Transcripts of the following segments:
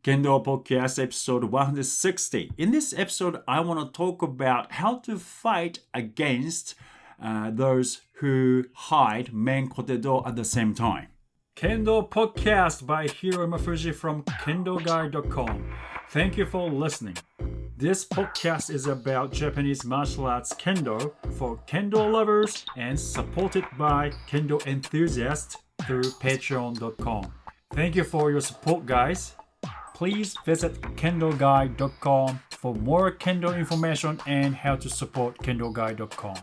Kendo Podcast episode 160. In this episode, I want to talk about how to fight against those who hide men kote do at the same time. Kendo Podcast by Hiro Mafuji from kendoguide.com. Thank you for listening. This podcast is about Japanese martial arts Kendo for Kendo lovers and supported by Kendo enthusiasts through patreon.com. Thank you for your support, guys. Please visit kendoguide.com for more Kendo information and how to support kendoguide.com.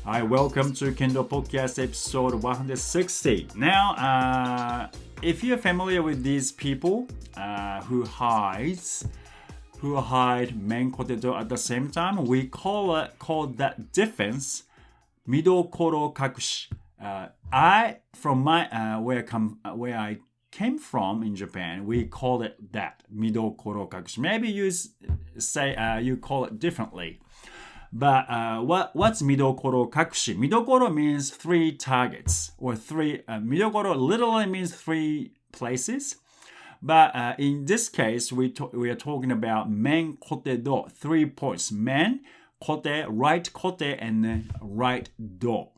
Hi, welcome to Kendo Podcast episode 160. Now, if you're familiar with these people who hide men kote do at the same time, we call that defense midokoro kakushi. From my where I came from in Japan, we call it that midokoro kakushi. Maybe you say you call it differently. But what's midokoro kakushi? Midokoro means three targets or three. Midokoro literally means three places. But in this case, we are talking about men kote do, 3 points. Men, kote, right kote, and right do.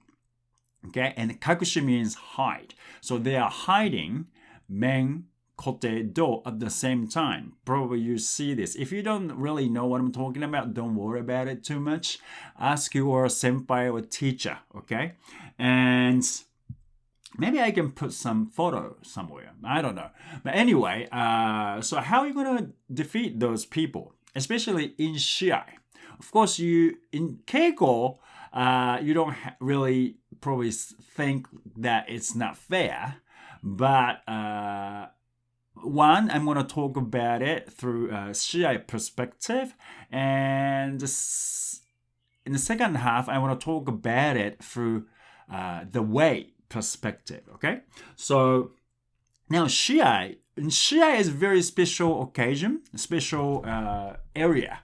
Okay, and kakushi means hide. So they are hiding men kote do at the same time. Probably you see this. If you don't really know what I'm talking about, don't worry about it too much. Ask your senpai or teacher, okay? And maybe I can put some photo somewhere. I don't know. But anyway, so how are you going to defeat those people? Especially in Shiai. Of course, in Keiko, you don't really probably think that it's not fair. But one, I'm going to talk about it through Shiai perspective. And in the second half, I want to talk about it through the way perspective. Okay? So now Shiai is a very special occasion, special area.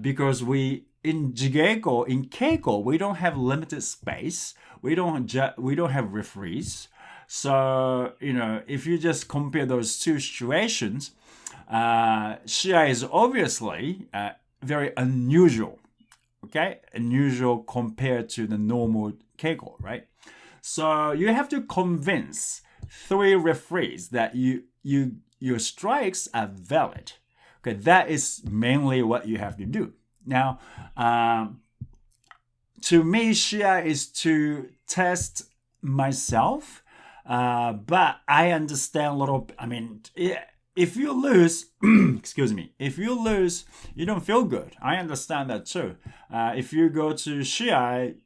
Because in Keiko, we don't have limited space. We don't have referees. So, if you just compare those two situations, Shiai is obviously very unusual. Okay? Unusual compared to the normal Keiko, right? So you have to convince 3 referees that your strikes are valid. Okay, that is mainly what you have to do. Now, to me, Shiai is to test myself, but I understand a little. I mean, if you lose, excuse me, if you lose, you don't feel good. I understand that too. If you go to Shiai,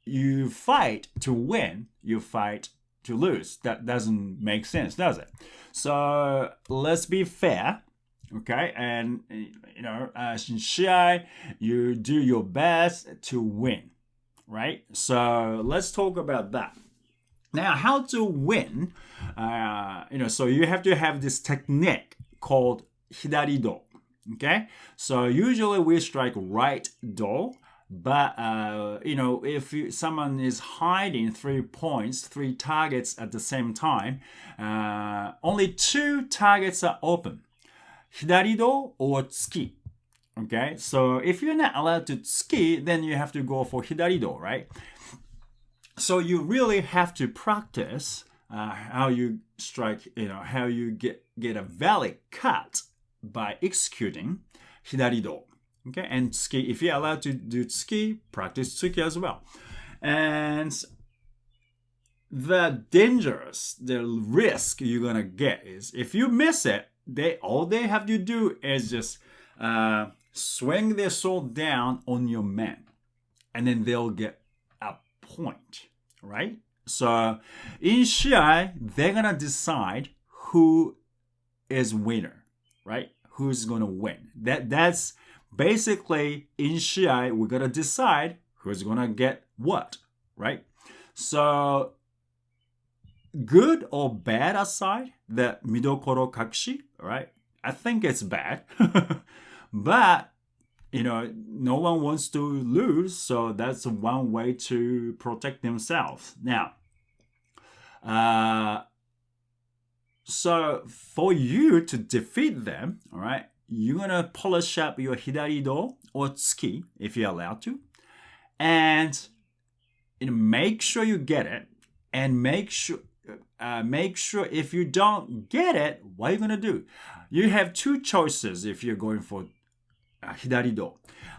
you fight to win, you fight to lose. That doesn't make sense, does it? So let's be fair. Okay, and in Shiai, you do your best to win, right? So let's talk about that. Now, how to win? So you have to have this technique called hidari do. Okay, so usually we strike right do, but if someone is hiding 3 points, 3 targets at the same time, only 2 targets are open. Hidari do or tsuki. Okay, so if you're not allowed to tsuki, then you have to go for hidari do, right? So you really have to practice how you strike, how you get a valid cut by executing hidari do. Okay, and tsuki, if you're allowed to do tsuki, practice tsuki as well. And the risk you're gonna get is if you miss it, all they have to do is just swing their sword down on your men, and then they'll get a point, right? So in Shiai, they're gonna decide who is winner, right? Who's gonna win? That's basically in Shiai, we're gonna decide who's gonna get what, right? So good or bad aside, the midokoro kakushi, right? I think it's bad. But, no one wants to lose, so that's one way to protect themselves. Now, So for you to defeat them, all right, you're gonna polish up your hidari-do or tsuki if you're allowed to, and make sure you get it, and make sure if you don't get it, what are you gonna do? You have two choices if you're going for hidari-do.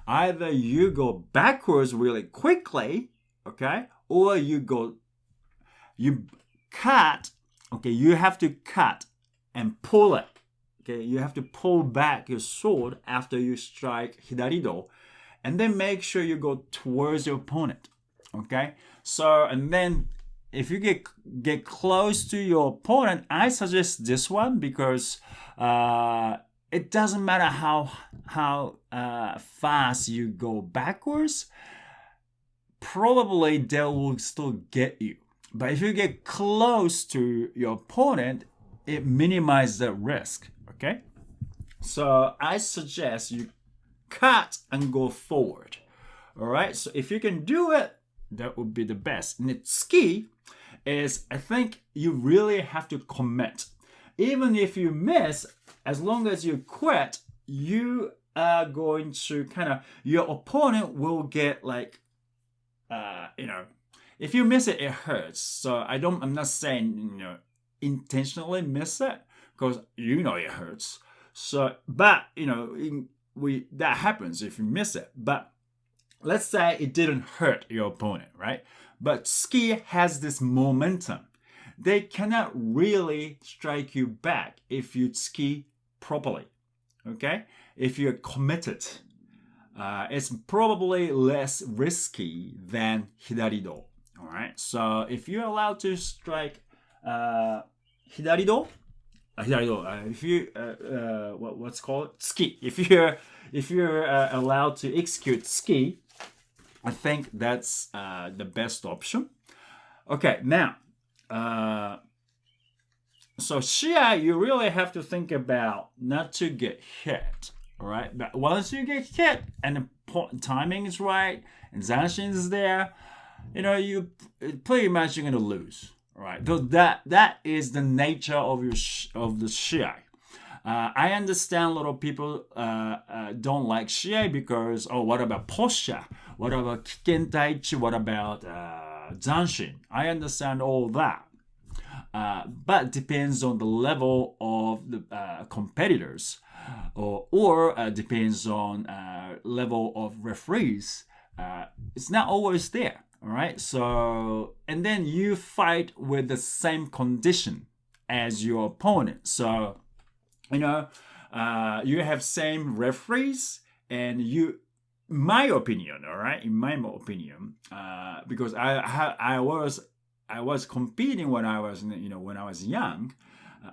Either you go backwards really quickly, okay, or you cut. Okay, you have to cut and pull it. Okay, you have to pull back your sword after you strike hidari-do, and then make sure you go towards your opponent. Okay, so and then if you get close to your opponent, I suggest this one because it doesn't matter how fast you go backwards. Probably they will still get you. But if you get close to your opponent, it minimizes the risk, okay? So I suggest you cut and go forward, all right? So if you can do it, that would be the best. And it's key is I think you really have to commit. Even if you miss, as long as you quit, you are going to your opponent will get if you miss it, it hurts. So I'm not saying, intentionally miss it because it hurts. So, but, that happens if you miss it. But let's say it didn't hurt your opponent, right? But ski has this momentum. They cannot really strike you back if you ski properly, okay? If you're committed. It's probably less risky than hidari-do. All right. So if you're allowed to strike hidari-do, if you what's called ski. If you're allowed to execute ski, I think that's the best option. Okay. Now, so shiai, you really have to think about not to get hit. All right, but once you get hit and the timing is right and zanshin is there, you pretty much you're gonna lose. All right, though that is the nature of the shiai. I understand a lot of people don't like shiai because what about posture? What about kiken taichi? What about zanshin? I understand all that. But depends on the level of the competitors, or depends on level of referees. It's not always there, all right? So, and then you fight with the same condition as your opponent. So, you have same referees, and my opinion, all right? In my opinion, because I was competing when I was young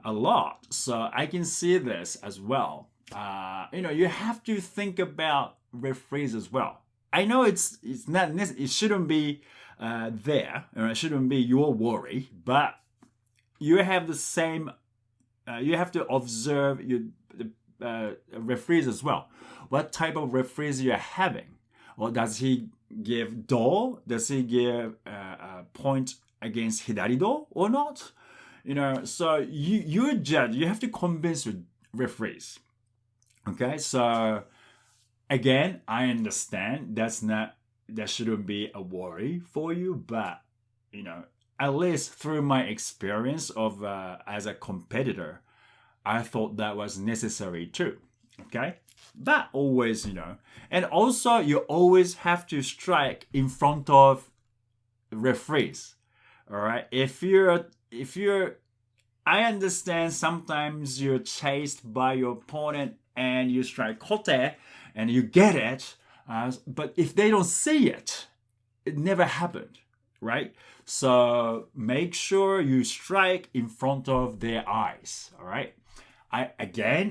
a lot, so I can see this as well. You have to think about referees as well. I know it's not it shouldn't be there, or it shouldn't be your worry, but you have the same. You have to observe the referees as well. What type of referees you're having, or does he give do? Does he give a point against hidari-do or not? So you judge. You have to convince your referees. Okay, so again, I understand that shouldn't be a worry for you, but at least through my experience of as a competitor, I thought that was necessary too. Okay, but always, and also you always have to strike in front of referees. All right, if you're I understand sometimes you're chased by your opponent and you strike Kote and you get it, but if they don't see it, it never happened, right? So make sure you strike in front of their eyes, all right? I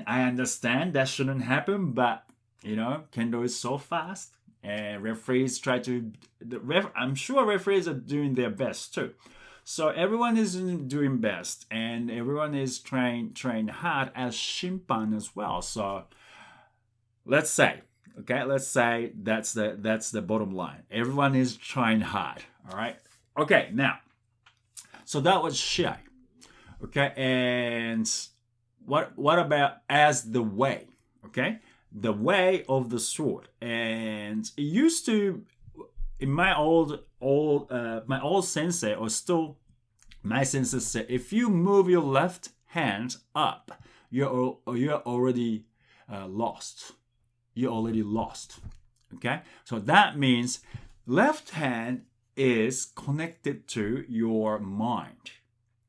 understand that shouldn't happen, but Kendo is so fast, and referees try to. I'm sure referees are doing their best too. So everyone is doing best, and everyone is trained hard as shinpan as well. So let's say that's the bottom line. Everyone is trying hard. All right. Okay. Now, so that was shiai. Okay, and what about as the way? Okay, the way of the sword, and it used to in my old sensei, or still my sensei said, if you move your left hand up, you're already lost. You're already lost. Okay, so that means left hand is connected to your mind.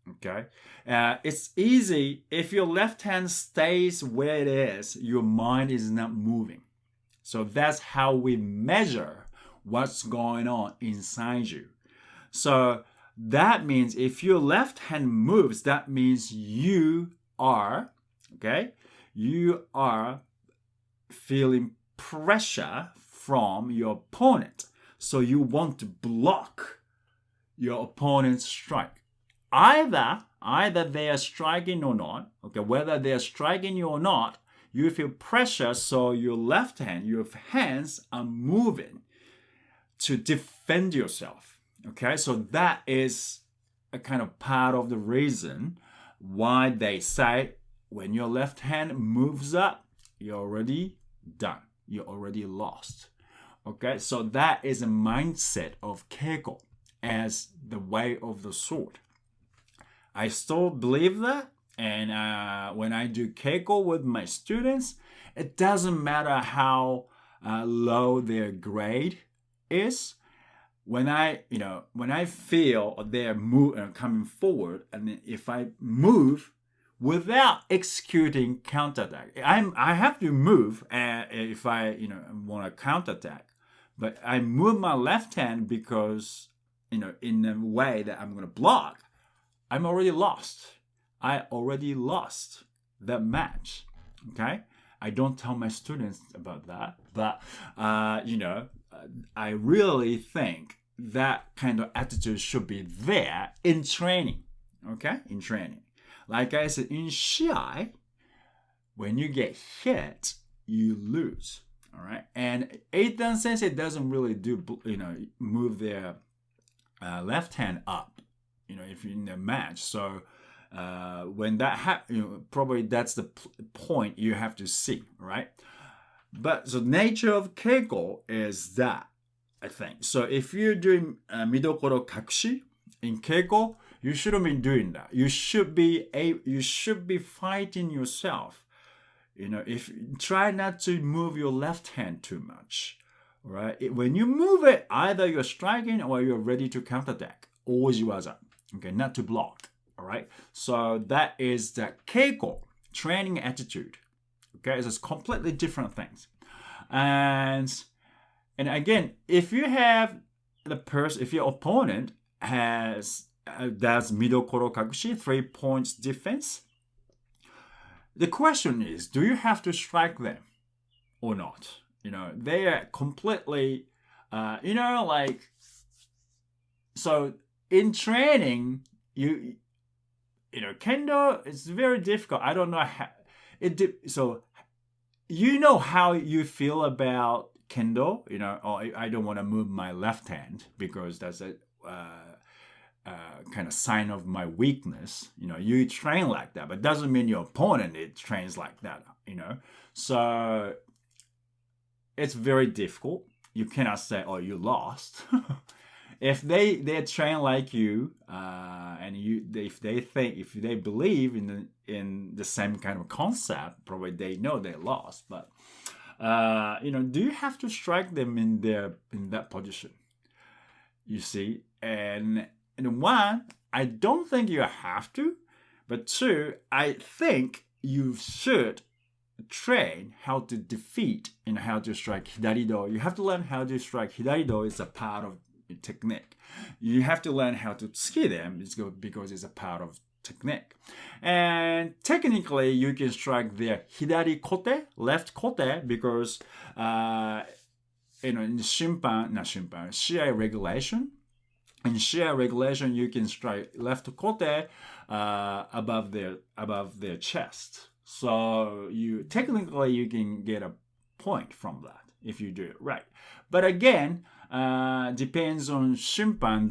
Okay, it's easy if your left hand stays where it is, your mind is not moving. So that's how we measure what's going on inside you. So that means if your left hand moves, that means you are feeling pressure from your opponent. So you want to block your opponent's strike. Either they are striking or not, okay, whether they are striking you or not, you feel pressure, so your left hand, your hands are moving to defend yourself. Okay, so that is a kind of part of the reason why they say when your left hand moves up, you're already done. You're already lost. Okay, so that is a mindset of keiko as the way of the sword. I still believe that, and when I do keiko with my students, it doesn't matter how low their grade is. When I feel they're coming forward, and if I move without executing counterattack, I have to move if I want to counterattack, but I move my left hand because in a way that I'm going to block. I'm already lost. I already lost that match. Okay, I don't tell my students about that, but I really think that kind of attitude should be there in training. Okay, in training. Like I said, in shiai, when you get hit, you lose. All right, and Eitan Sensei doesn't really do move their left hand up. If you're in a match, so when that happens, probably that's the point you have to see, right? But the nature of keiko is that, I think. So if you're doing midokoro kakushi in keiko, you shouldn't be doing that. You should be fighting yourself. If try not to move your left hand too much, right? When you move it, either you're striking or you're ready to counterattack. Ojiwaza. Okay, not to block. All right. So that is the keiko training attitude. Okay, it's completely different things. And again, if you have if your opponent does midokoro kakushi, 3 points defense, the question is, do you have to strike them or not? They are completely, so in training, Kendo is very difficult. I don't know how so how you feel about Kendo, I don't want to move my left hand because that's a kind of sign of my weakness. You train like that, but doesn't mean your opponent trains like that. So it's very difficult. You cannot say, "Oh, you lost." If they train like you, and if they believe in the same kind of concept, probably they know they lost. But do you have to strike them in that position? You see, and one, I don't think you have to, but two, I think you should train how to defeat and how to strike hidari-do. You have to learn how to strike hidari-do. It's a part of technique. You have to learn how to tsuki them because it's a part of technique. And technically, you can strike their hidari kote, left kote, because in shiai regulation. In shiai regulation, you can strike left kote above their chest. So you can get a point from that if you do it right. But again, depends on shinpan.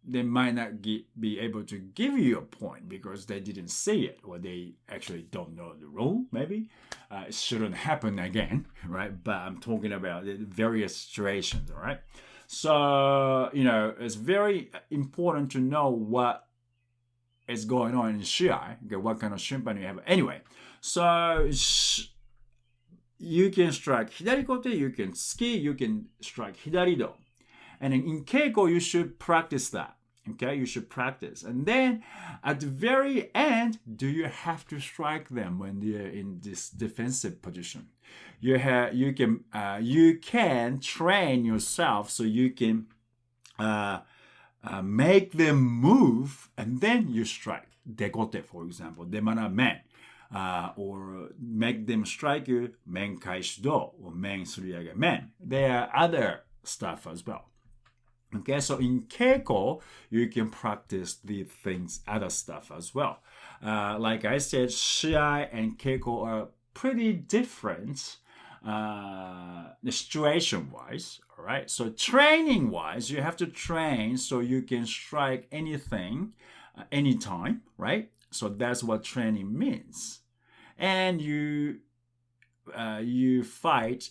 they might not be able to give you a point because they didn't see it, or they actually don't know the rule. Maybe it shouldn't happen again, right? But I'm talking about the various situations, all right? So it's very important to know what is going on in shiai. Okay, what kind of shinpan you have. Anyway, so you can strike hidari kote, you can ski, you can strike hidari do. And in keiko, you should practice that. Okay, you should practice. And then at the very end, do you have to strike them when they're in this defensive position? You can train yourself so you can make them move, and then you strike. Dekote, for example, demana men. Or make them strike you, men kaishido, or men suriyage men. There are other stuff as well. Okay, so in keiko, you can practice the things, other stuff as well. Like I said, shiai and keiko are pretty different situation-wise, all right? So training-wise, you have to train so you can strike anything, anytime, right? So that's what training means. And you fight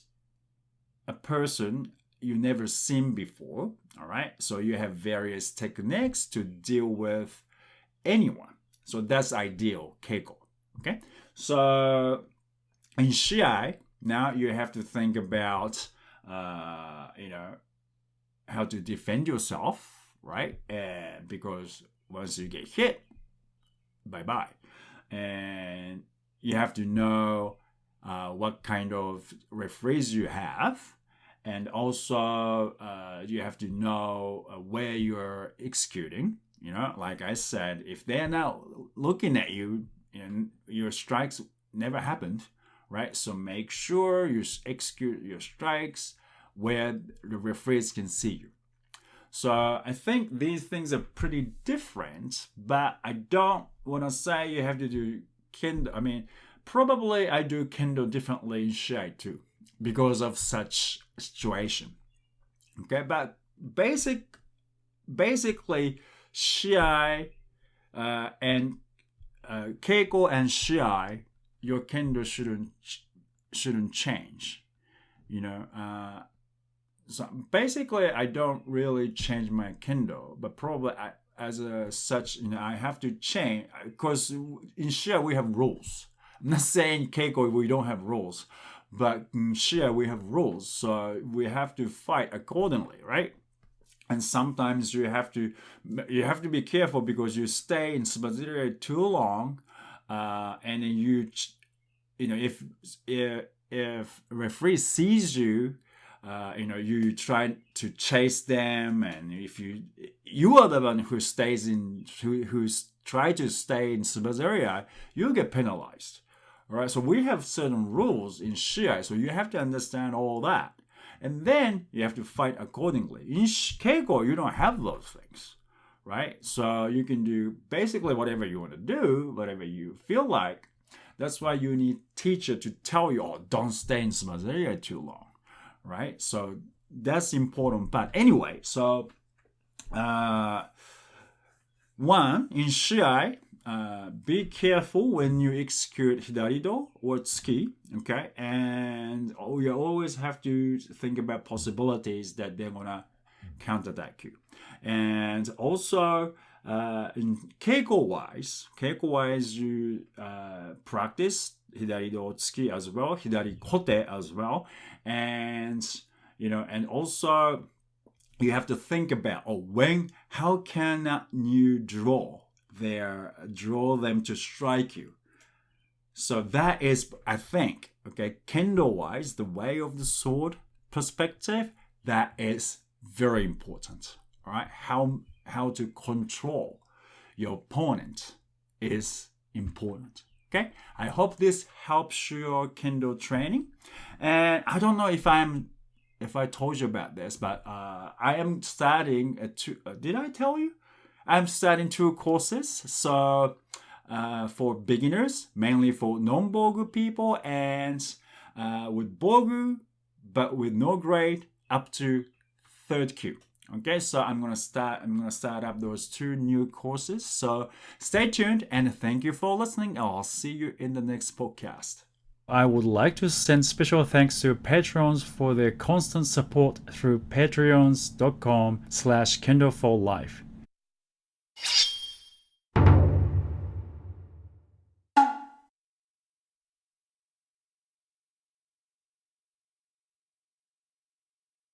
a person you never seen before, all right? So you have various techniques to deal with anyone. So that's ideal keiko, okay? So in shiai, now you have to think about, how to defend yourself, right? Because once you get hit, bye-bye. And you have to know what kind of referees you have. And also, you have to know where you're executing. Like I said, if they're not looking at you, your strikes never happened, right? So make sure you execute your strikes where the referees can see you. So I think these things are pretty different, but I don't want to say you have to do Kendo. I mean, probably I do Kendo differently in shiai too, because of such situation. Okay, but basically shiai and keiko and shiai, your Kendo shouldn't change. So basically I don't really change my Kendo, but probably I have to change, because in shiai we have rules. I'm not saying keiko we don't have rules, but in shiai we have rules, so we have to fight accordingly, right? And sometimes you have to be careful because you stay in subsidiary too long, and then if referee sees you, you try to chase them, and if you are the one who's try to stay in subsidiary, you get penalized. All right, so we have certain rules in shiai, so you have to understand all that. And then you have to fight accordingly. In keiko, you don't have those things, right? So you can do basically whatever you want to do, whatever you feel like. That's why you need teacher to tell you, don't stay in subsidiary too long, right? So that's important. But anyway, so one, in shiai, be careful when you execute hidari-do or tsuki, okay? And you always have to think about possibilities that they're gonna counterattack you. And also, in keiko-wise, you practice hidari-do tsuki as well, hidari kote as well, and and also you have to think about how can you draw them to strike you. So that is, I think, okay, Kendo-wise, the way of the sword perspective, that is very important. All right, how to control your opponent is important. Okay, I hope this helps your Kendo training. And I don't know if I told you about this, but I am starting did I tell you? I'm starting 2 courses. So for beginners, mainly for non-bogu people, and with bogu, but with no grade, up to 3rd Q. Okay, so I'm gonna start up those 2 new courses. So stay tuned and thank you for listening. I'll see you in the next podcast. I would like to send special thanks to patrons for their constant support through patreons.com/Kendo for Life.